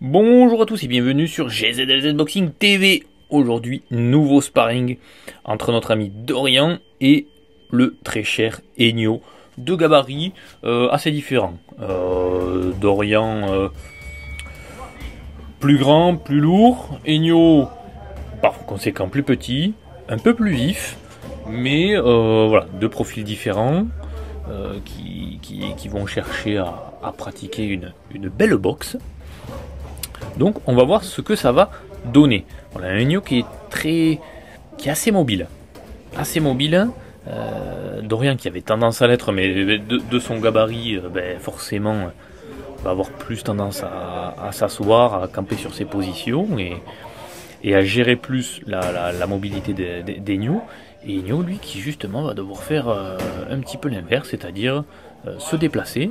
Bonjour à tous et bienvenue sur GZLZ Boxing TV. Aujourd'hui, nouveau sparring entre notre ami Dorian et le très cher Enio. Deux gabarits assez différents. Dorian plus grand, plus lourd. Enio par conséquent plus petit, un peu plus vif. Mais voilà, deux profils différents qui vont chercher à pratiquer une belle boxe. Donc on va voir ce que ça va donner. On a un Enio qui est assez mobile. Dorian qui avait tendance à l'être, mais de son gabarit, forcément va avoir plus tendance à s'asseoir, à camper sur ses positions et à gérer plus la mobilité d'Enio. Et Enio, lui, qui justement va devoir faire un petit peu l'inverse, c'est-à-dire se déplacer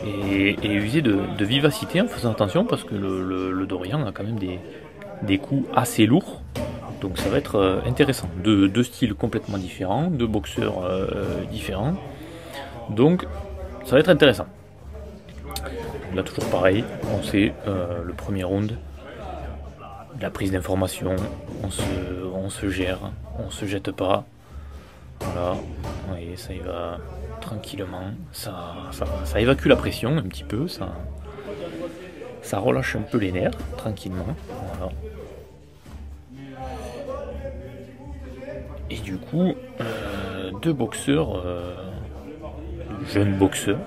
et user de vivacité en faisant attention parce que le Dorian a quand même des coups assez lourds. Donc ça va être intéressant. Deux styles complètement différents, deux boxeurs différents. Donc ça va être intéressant. Là toujours pareil, on sait le premier round, la prise d'information, on se gère, on se jette pas. Voilà, et ça y va tranquillement, ça évacue la pression un petit peu, ça relâche un peu les nerfs, tranquillement, voilà. Et du coup, deux boxeurs, jeunes boxeurs,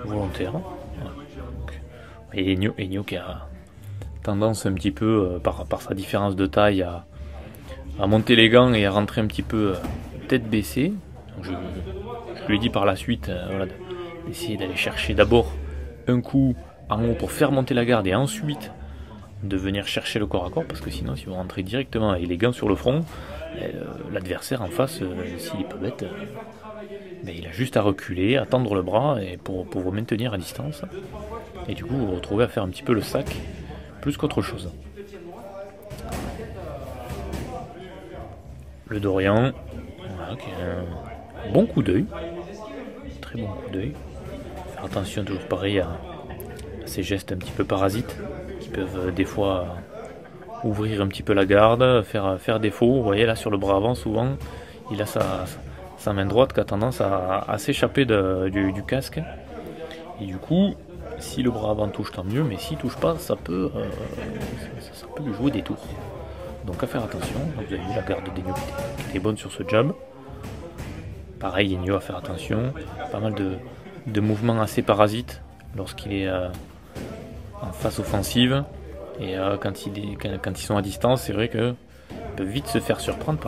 volontaires, voilà. Et Enio qui a tendance un petit peu, par sa différence de taille, à monter les gants et à rentrer un petit peu tête baissée. Donc je lui ai dit par la suite voilà, d'essayer d'aller chercher d'abord un coup en haut pour faire monter la garde et ensuite de venir chercher le corps à corps, parce que sinon si vous rentrez directement avec les gants sur le front, l'adversaire en face, s'il est pas bête, il a juste à reculer, à tendre le bras et pour vous maintenir à distance. Et du coup vous vous retrouvez à faire un petit peu le sac plus qu'autre chose. Le Dorian, voilà, qui a un bon coup d'œil, très bon coup d'œil. Faire attention toujours pareil à ces gestes un petit peu parasites qui peuvent des fois ouvrir un petit peu la garde, faire défaut. Vous voyez là sur le bras avant souvent, il a sa main droite qui a tendance à s'échapper du casque. Et du coup, si le bras avant touche tant mieux, mais s'il touche pas, ça peut lui jouer des tours. Donc à faire attention, vous avez vu la garde d'Enio qui était bonne sur ce jab. Pareil, Enio à faire attention, pas mal de mouvements assez parasites lorsqu'il est en phase offensive. Et quand ils sont à distance, c'est vrai qu'ils peuvent vite se faire surprendre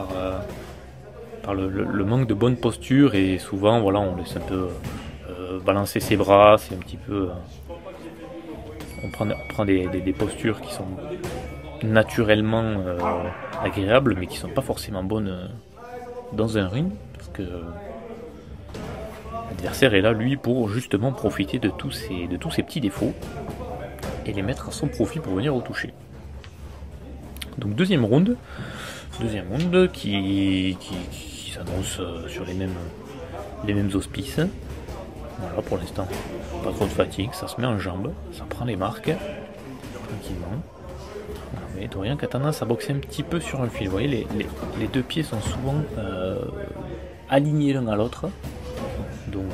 par le manque de bonne posture. Et souvent, voilà, on laisse un peu balancer ses bras, c'est un petit peu... on prend des postures qui sont naturellement agréables, mais qui sont pas forcément bonnes dans un ring, parce que l'adversaire est là, lui, pour justement profiter de tous ces petits défauts et les mettre à son profit pour venir au toucher. Donc deuxième round qui s'annonce sur les mêmes auspices. Voilà, pour l'instant, pas trop de fatigue, ça se met en jambes, ça prend les marques tranquillement. Mais Dorian qui a tendance à boxer un petit peu sur un fil. Vous voyez, les deux pieds sont souvent alignés l'un à l'autre. Donc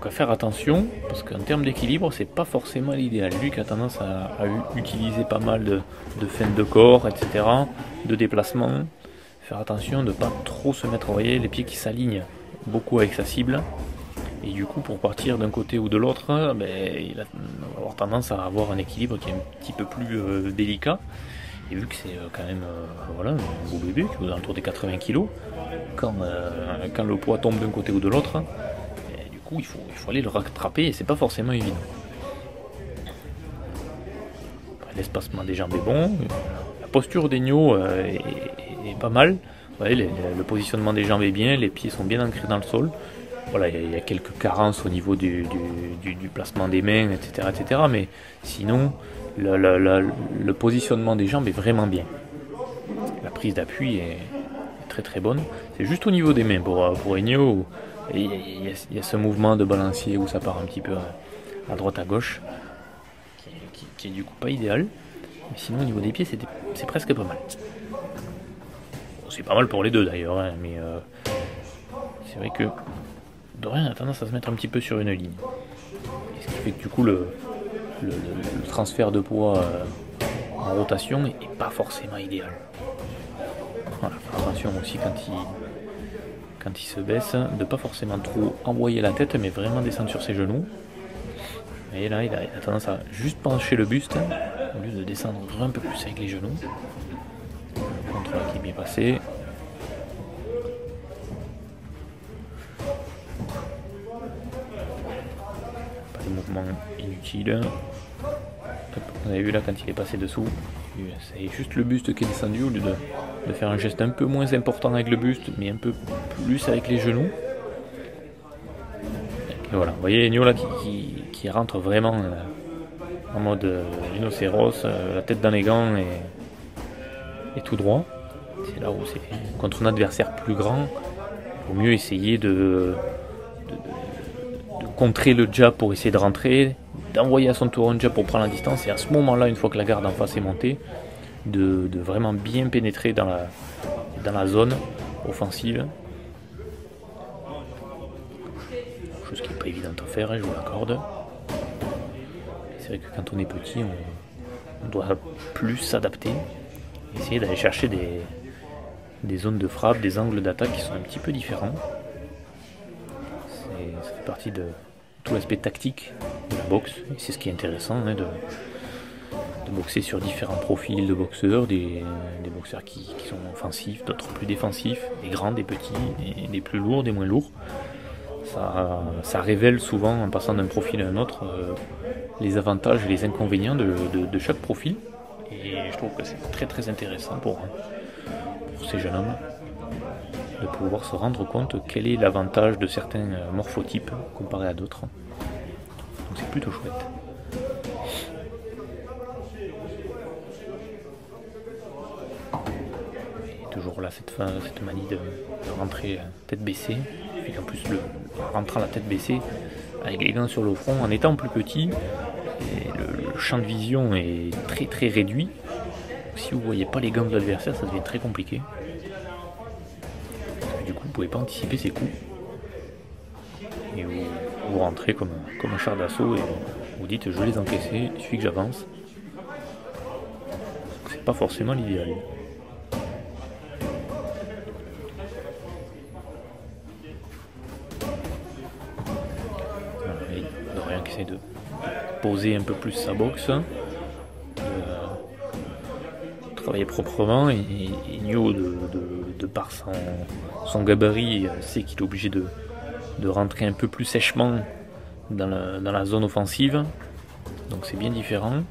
à faire attention, parce qu'en termes d'équilibre, c'est pas forcément l'idéal. Lui qui a tendance à utiliser pas mal de feintes de corps, etc., de déplacement. Faire attention de ne pas trop se mettre, vous voyez, les pieds qui s'alignent beaucoup avec sa cible. Et du coup, pour partir d'un côté ou de l'autre, il va avoir tendance à avoir un équilibre qui est un petit peu plus délicat. Et vu que c'est quand même voilà, un beau bébé, qui est aux alentours des 80 kg, quand le poids tombe d'un côté ou de l'autre, du coup, il faut aller le rattraper et c'est pas forcément évident. L'espacement des jambes est bon, la posture d'Enio est pas mal. Vous voyez, le positionnement des jambes est bien, les pieds sont bien ancrés dans le sol. Voilà, il y a quelques carences au niveau du placement des mains, etc. Mais sinon, le positionnement des jambes est vraiment bien. La prise d'appui est très très bonne. C'est juste au niveau des mains pour Enio. Il y a ce mouvement de balancier où ça part un petit peu à droite à gauche, qui est du coup pas idéal. Mais sinon au niveau des pieds c'est presque pas mal. Bon, c'est pas mal pour les deux d'ailleurs, hein, mais c'est vrai que Dorian a tendance à se mettre un petit peu sur une ligne. Et ce qui fait que du coup le transfert de poids en rotation n'est pas forcément idéal. Voilà, faire attention aussi quand il se baisse, de pas forcément trop envoyer la tête, mais vraiment descendre sur ses genoux. Et là, il a tendance à juste pencher le buste, au lieu de descendre un peu plus avec les genoux. Le contrôle qui est bien passé. Pas de mouvement inutile. Hop, vous avez vu là quand il est passé dessous, c'est juste le buste qui est descendu au lieu de faire un geste un peu moins important avec le buste, mais un peu plus avec les genoux. Et voilà, vous voyez Ennio là qui rentre vraiment en mode rhinocéros, la tête dans les gants et tout droit. C'est là où c'est contre un adversaire plus grand, il vaut mieux essayer de contrer le jab pour essayer de rentrer, d'envoyer à son tour un jab pour prendre la distance, et à ce moment-là, une fois que la garde en face est montée, de vraiment bien pénétrer dans la zone offensive. Chose qui n'est pas évidente à faire, hein, je vous l'accorde. C'est vrai que quand on est petit, on doit plus s'adapter, essayer d'aller chercher des zones de frappe, des angles d'attaque qui sont un petit peu différents. Ça fait partie de tout l'aspect tactique de la boxe, et c'est ce qui est intéressant, hein, de boxer sur différents profils de boxeurs, des boxeurs qui sont offensifs, d'autres plus défensifs, des grands, des petits, des plus lourds, des moins lourds. Ça révèle souvent, en passant d'un profil à un autre, les avantages et les inconvénients de chaque profil, et je trouve que c'est très très intéressant pour ces jeunes hommes de pouvoir se rendre compte quel est l'avantage de certains morphotypes comparé à d'autres. Donc c'est plutôt chouette. Et toujours là cette manie de rentrer tête baissée, et qu'en plus le rentrant la tête baissée avec les gants sur le front, en étant plus petit, et le champ de vision est très très réduit. Si vous ne voyez pas les gants de l'adversaire, ça devient très compliqué. Du coup, vous ne pouvez pas anticiper ses coups. Et vous rentrez comme un char d'assaut et vous dites je vais les encaisser, il suffit que j'avance. C'est pas forcément l'idéal. Dorian qui essaie de poser un peu plus sa boxe, travailler proprement, et Ennio de par son gabarit sait qu'il est obligé de rentrer un peu plus sèchement dans la zone offensive, donc c'est bien différent.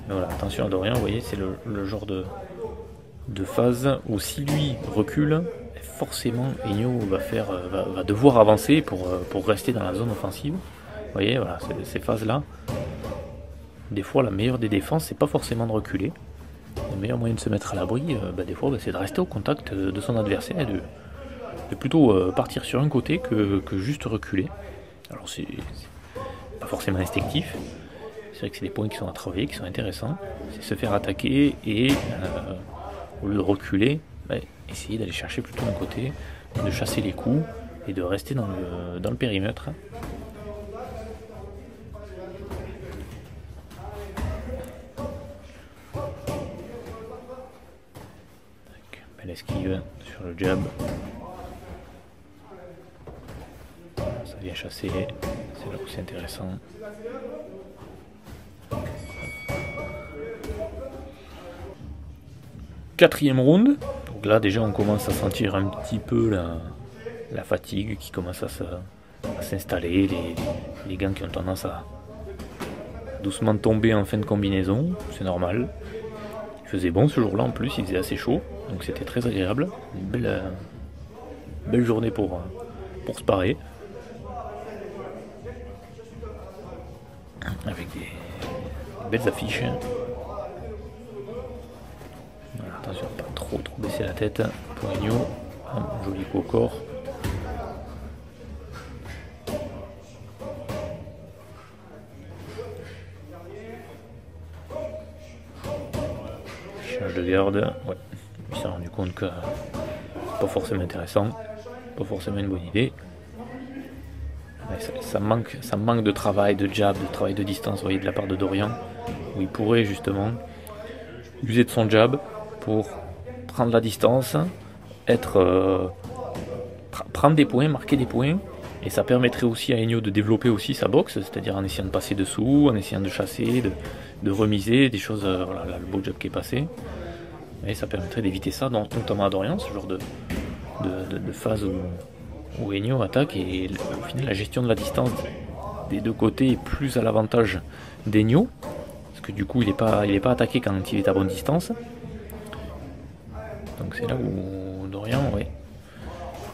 Mais voilà, attention à Dorian, vous voyez, c'est le genre de phase où si lui recule, forcément Ennio va devoir avancer pour rester dans la zone offensive. Vous voyez, voilà, ces phases-là, des fois la meilleure des défenses, c'est pas forcément de reculer. Le meilleur moyen de se mettre à l'abri, des fois, c'est de rester au contact de son adversaire et de plutôt partir sur un côté que juste reculer. Alors c'est pas forcément instinctif, c'est vrai que c'est des points qui sont à travailler, qui sont intéressants. C'est se faire attaquer et au lieu de reculer, essayer d'aller chercher plutôt un côté, de chasser les coups et de rester dans le périmètre. Belle esquive sur le jab. Ça vient chasser, c'est là où c'est intéressant. Quatrième round. Donc là déjà on commence à sentir un petit peu la fatigue qui commence à s'installer, les gants qui ont tendance à doucement tomber en fin de combinaison, c'est normal. Il faisait bon ce jour-là en plus, il faisait assez chaud, donc c'était très agréable. Une belle journée pour se parer. Avec des belles affiches. Voilà, attention, pas trop baisser la tête pour Ennio. Un joli coup au corps. Change de garde, ouais. Il s'est rendu compte que c'est pas forcément intéressant, pas forcément une bonne idée. Ça manque de travail, de jab, de travail de distance, vous voyez, de la part de Dorian, où il pourrait justement user de son jab pour prendre la distance, prendre des points, marquer des points, et ça permettrait aussi à Enyo de développer aussi sa boxe, c'est-à-dire en essayant de passer dessous, en essayant de chasser, de remiser, des choses, voilà, là, le beau jab qui est passé, et ça permettrait d'éviter ça, notamment à Dorian, ce genre de phase où Enyo attaque, et au final la gestion de la distance des deux côtés est plus à l'avantage d'Enyo, parce que du coup il n'est pas attaqué quand il est à bonne distance. Donc c'est là où Dorian, ouais,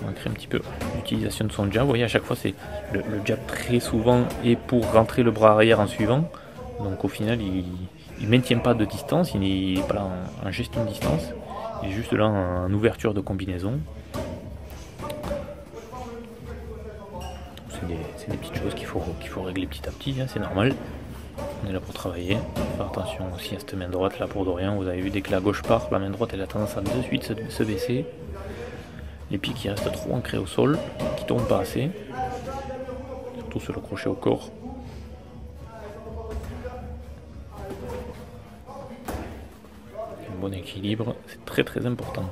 manquerait un petit peu l'utilisation de son jab. Vous voyez, à chaque fois c'est le jab très souvent est pour rentrer le bras arrière en suivant, donc au final il maintient pas de distance, il n'est pas là en gestion de distance, il est juste là en ouverture de combinaison. C'est des petites choses qu'il faut régler petit à petit, hein, c'est normal. On est là pour travailler. Faire attention aussi à cette main droite là pour Dorian. Vous avez vu, dès que la gauche part, la main droite elle a tendance à de suite se baisser. Les pieds qui restent trop ancrés au sol, qui tombent pas assez. Surtout sur le crochet au corps. Un bon équilibre, c'est très très important.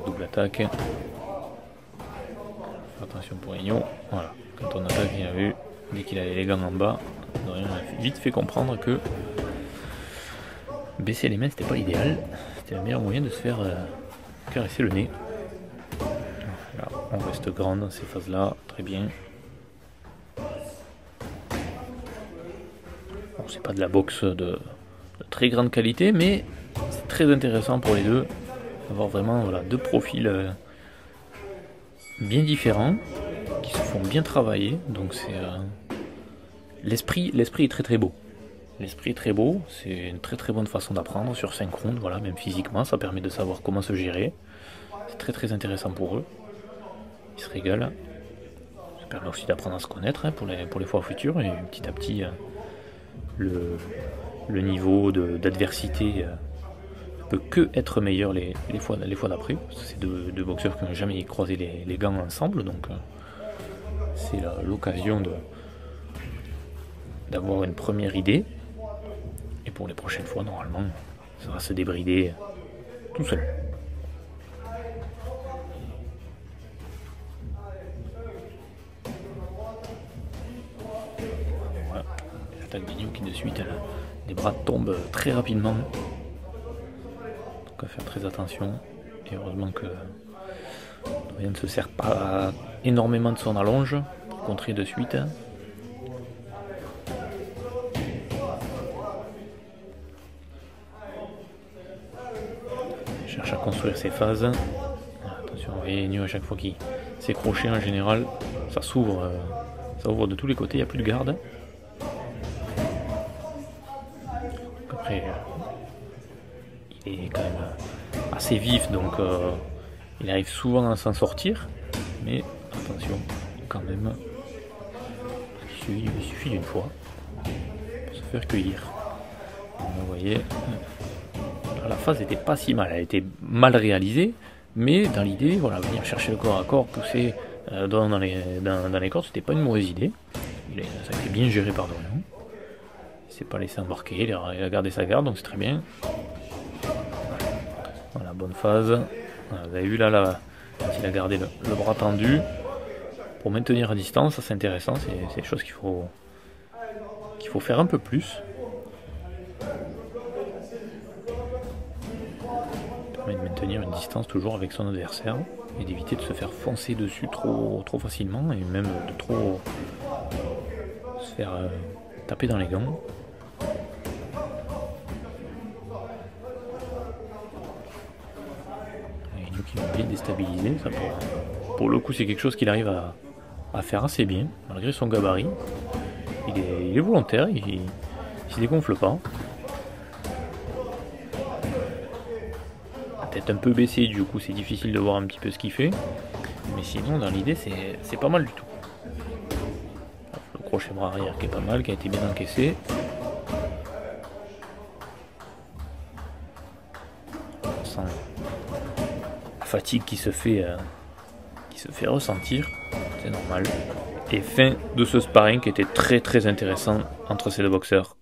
Double attaque. Attention pour Enyo. Voilà. Quand on attaque, il a vu, dès qu'il avait les gants en bas, Dorian a vite fait comprendre que baisser les mains c'était pas l'idéal. C'était le meilleur moyen de se faire caresser le nez. Là, on reste grand dans ces phases là, très bien. Bon, c'est pas de la boxe de très grande qualité, mais c'est très intéressant pour les deux. Avoir vraiment, voilà, deux profils bien différents qui se font bien travailler, donc c'est l'esprit est très très beau. L'esprit est très beau, c'est une très très bonne façon d'apprendre sur synchrone, voilà, même physiquement, ça permet de savoir comment se gérer. C'est très très intéressant pour eux. Ils se régalent. Ça permet aussi d'apprendre à se connaître, hein, pour les fois futures, et petit à petit le niveau d'adversité peut que être meilleur les fois d'après. C'est deux boxeurs qui n'ont jamais croisé les gants ensemble, donc c'est l'occasion d'avoir une première idée, et pour les prochaines fois normalement ça va se débrider tout seul. Voilà. L'attaque d'Enyo qui de suite, les bras tombent très rapidement. Donc à faire très attention, et heureusement que Dorian ne se sert pas énormément de son allonge pour contrer de suite. Il cherche à construire ses phases. Attention, vous voyez, Enyo à chaque fois qu'il s'est croché en général, ça s'ouvre de tous les côtés, il n'y a plus de garde. Après, il est quand même assez vif, donc il arrive souvent à s'en sortir, mais attention quand même, il suffit d'une fois pour se faire cueillir. Vous voyez, la phase n'était pas si mal, elle était mal réalisée, mais dans l'idée, voilà, venir chercher le corps à corps, pousser dans les cordes, c'était pas une mauvaise idée. Ça a été bien géré par Dorian. Il s'est pas laissé embarquer, il a gardé sa garde, donc c'est très bien. Voilà, bonne phase. Voilà, vous avez vu là, il a gardé le bras tendu pour maintenir à distance, ça c'est intéressant, c'est des choses qu'il faut faire un peu plus. Ça permet de maintenir une distance toujours avec son adversaire et d'éviter de se faire foncer dessus trop facilement, et même de trop se faire taper dans les gants. Qui va bien déstabiliser, ça pour le coup c'est quelque chose qu'il arrive à faire assez bien, malgré son gabarit. Il est volontaire, il se dégonfle pas. La tête un peu baissée, du coup c'est difficile de voir un petit peu ce qu'il fait, mais sinon dans l'idée c'est pas mal du tout. crochet bras arrière qui est pas mal, qui a été bien encaissé. On sent la fatigue qui se fait ressentir, c'est normal. Et fin de ce sparring qui était très intéressant entre ces deux boxeurs.